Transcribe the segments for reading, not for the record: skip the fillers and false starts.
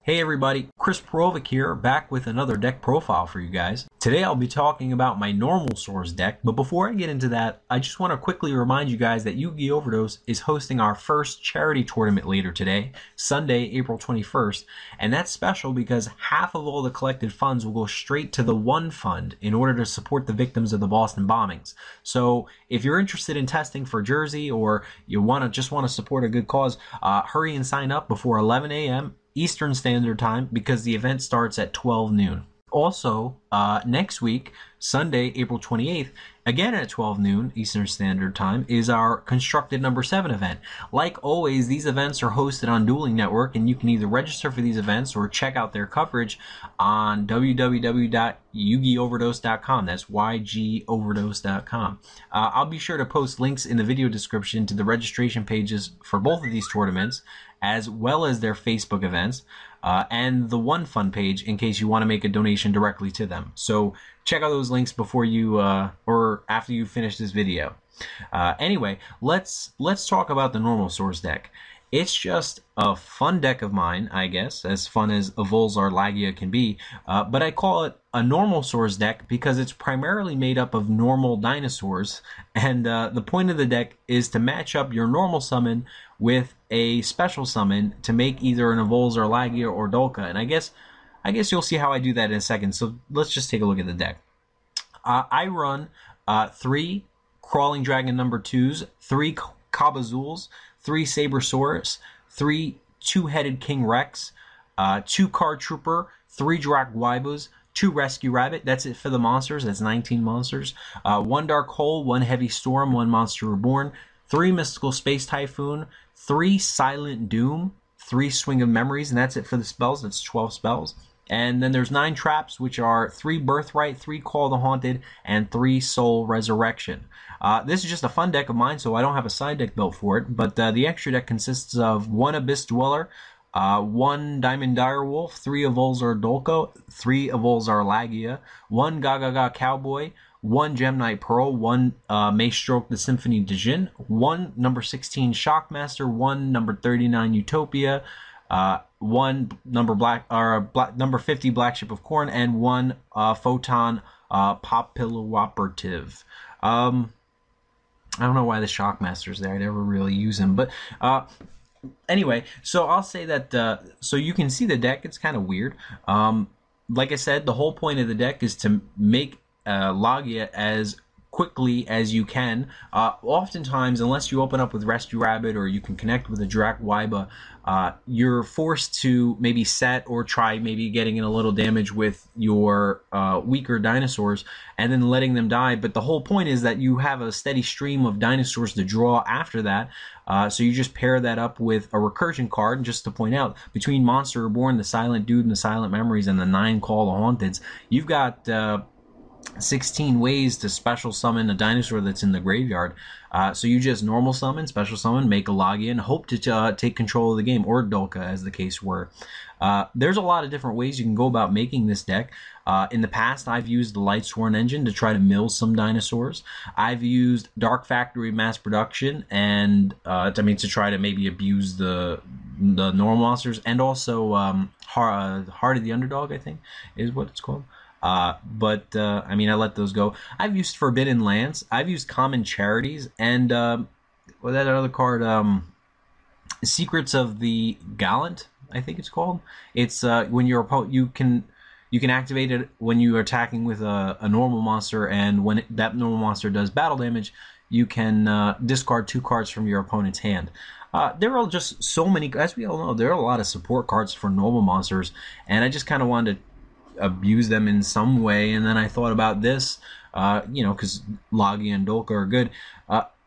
Hey everybody, Chris Perovic here, back with another deck profile for you guys. Today I'll be talking about my Normalsaurs deck, but before I get into that, I just want to quickly remind you guys that Yu-Gi-Oh! Overdose is hosting our first charity tournament later today, Sunday, April 21st, and that's special because half of all the collected funds will go straight to the One Fund in order to support the victims of the Boston bombings. So if you're interested in testing for Jersey or you just want to support a good cause, hurry and sign up before 11 a.m. Eastern Standard Time because the event starts at 12 noon. Also, next week, Sunday, April 28th, again at 12 noon Eastern Standard Time, is our Constructed Number 7 event. Like always, these events are hosted on Dueling Network, and you can either register for these events or check out their coverage on www.yugioverdose.com. That's YGoverdose.com. I'll be sure to post links in the video description to the registration pages for both of these tournaments, as well as their Facebook events, and the One Fund page in case you want to make a donation directly to them. So check out those links before you or after you finish this video. Anyway, let's talk about the Normalsaurs deck. It's just a fun deck of mine, I guess, as fun as a Volzar Lagia can be, but I call it a Normalsaurs deck because it's primarily made up of normal dinosaurs, and the point of the deck is to match up your normal summon with a special summon to make either an Volzar Lagia or Dolka, and I guess you'll see how I do that in a second, so let's just take a look at the deck. I run 3 Crawling Dragon number 2s, 3 Kabazools, 3 Sabersaurus, 3 two-headed King Rex, 2 Card Trooper, 3 Drak Waibos, 2 Rescue Rabbit. That's it for the monsters. That's 19 monsters. 1 Dark Hole, 1 Heavy Storm, 1 Monster Reborn, 3 Mystical Space Typhoon, 3 Silent Doom, 3 Swing of Memories, and that's it for the spells. That's 12 spells. And then there's 9 traps, which are 3 Birthright, 3 Call the Haunted, and 3 Soul Resurrection. This is just a fun deck of mine, so I don't have a side deck built for it, but the extra deck consists of 1 Abyss Dweller, 1 Diamond Direwolf, 3 Volzar Dolko, 3 Volzar Lagia, 1 Gaga Cowboy, 1 Gem Knight Pearl, 1 Maestroke the Symphony de Jin, 1 number 16 Shockmaster, 1 number 39 Utopia, 1 number 50 Black Ship of Corn, and 1 Photon Popiloperative. I don't know why the Shockmaster's there. I never really use him, but anyway, so I'll say that so you can see the deck. It's kind of weird. Like I said, the whole point of the deck is to make Lagia as quickly as you can. Oftentimes, unless you open up with Rescue Rabbit or you can connect with a Drak Waiba, you're forced to maybe set or try maybe getting in a little damage with your weaker dinosaurs and then letting them die. But the whole point is that you have a steady stream of dinosaurs to draw after that. So you just pair that up with a recursion card. And just to point out, between Monster Reborn, the Silent Dude, and the Silent Memories, and the 9 Call the Haunteds, you've got 16 ways to special summon a dinosaur that's in the graveyard. So you just normal summon, special summon, make a Lagia, and hope to take control of the game, or Dolka as the case were. There's a lot of different ways you can go about making this deck. In the past, I've used the Lightsworn engine to try to mill some dinosaurs. I've used Dark Factory mass production and to try to maybe abuse the normal monsters, and also Heart of the Underdog, I think is what it's called. I let those go. I've used Forbidden Lands. I've used Common Charities, and what that other card, Secrets of the Gallant, I think it's called. It's when your opponent, you can activate it when you are attacking with a normal monster, and when that normal monster does battle damage, you can discard 2 cards from your opponent's hand. There are just so many, as we all know, there are a lot of support cards for normal monsters, and I just kind of wanted to abuse them in some way, and then I thought about this, because Lagia and Dolka are good.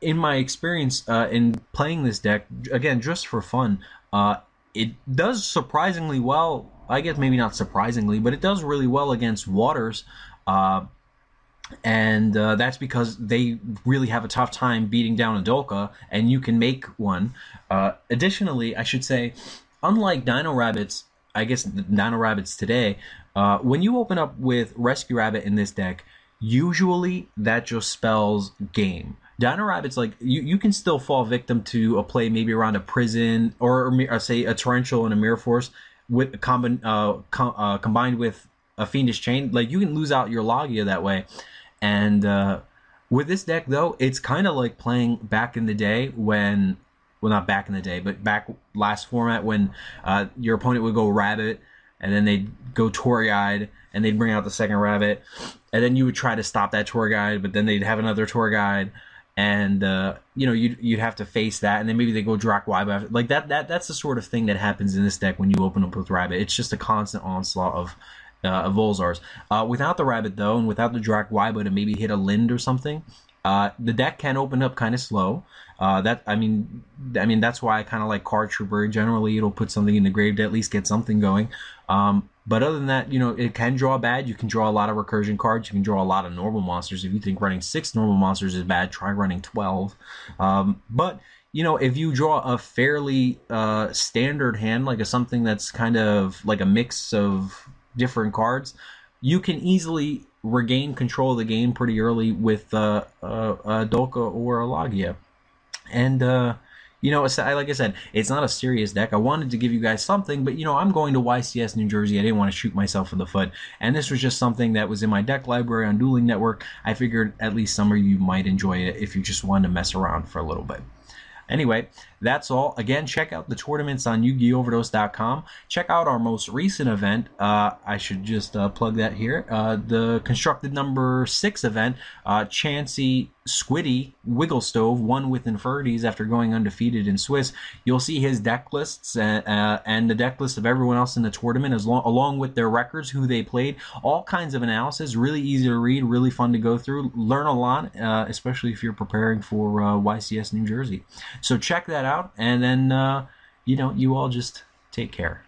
In my experience in playing this deck, again, just for fun, it does surprisingly well. I guess maybe not surprisingly, but it does really well against Waters, and that's because they really have a tough time beating down a Dolka, and you can make one. Additionally, I should say, unlike Dino Rabbits, I guess Dino Rabbits today, when you open up with Rescue Rabbit in this deck, usually that just spells game. Dino Rabbit's like, you can still fall victim to a play maybe around a prison or say a Torrential and a Mirror Force, with combined with a Fiendish Chain, like you can lose out your Logia that way. And with this deck though, it's kind of like playing back in the day when, well, not back in the day, but back last format when your opponent would go Rabbit, and then they'd go Tour Guide, and they'd bring out the second Rabbit, and then you would try to stop that Tour Guide, but then they'd have another Tour Guide, and you know, you'd have to face that, and then maybe they go Drac Wyba, like that's the sort of thing that happens in this deck when you open up with Rabbit. It's just a constant onslaught of Volzars. Without the Rabbit though, and without the Drac Wyba to maybe hit a Lind or something, the deck can open up kind of slow. I mean that's why I kind of like Card Trooper. Generally, it'll put something in the grave to at least get something going. But other than that, you know, it can draw bad. You can draw a lot of recursion cards. You can draw a lot of normal monsters. If you think running 6 normal monsters is bad, try running 12. But you know, if you draw a fairly standard hand, like something that's kind of like a mix of different cards, you can easily regain control of the game pretty early with a Dolka or a Logia. And you know, like I said, it's not a serious deck. I wanted to give you guys something, but you know, I'm going to YCS New Jersey. I didn't want to shoot myself in the foot, and this was just something that was in my deck library on Dueling Network. I figured at least some of you might enjoy it if you just wanted to mess around for a little bit. Anyway, that's all. Again, check out the tournaments on YugiOverdose.com. Check out our most recent event. I should just plug that here. The Constructed number 6 event. Chansey Squiddy Wiggle Stove won with Inferities after going undefeated in Swiss. You'll see his deck lists and the deck list of everyone else in the tournament, along with their records, who they played, all kinds of analysis. Really easy to read, really fun to go through. Learn a lot, especially if you're preparing for YCS New Jersey. So check that out, and then, you know, you all just take care.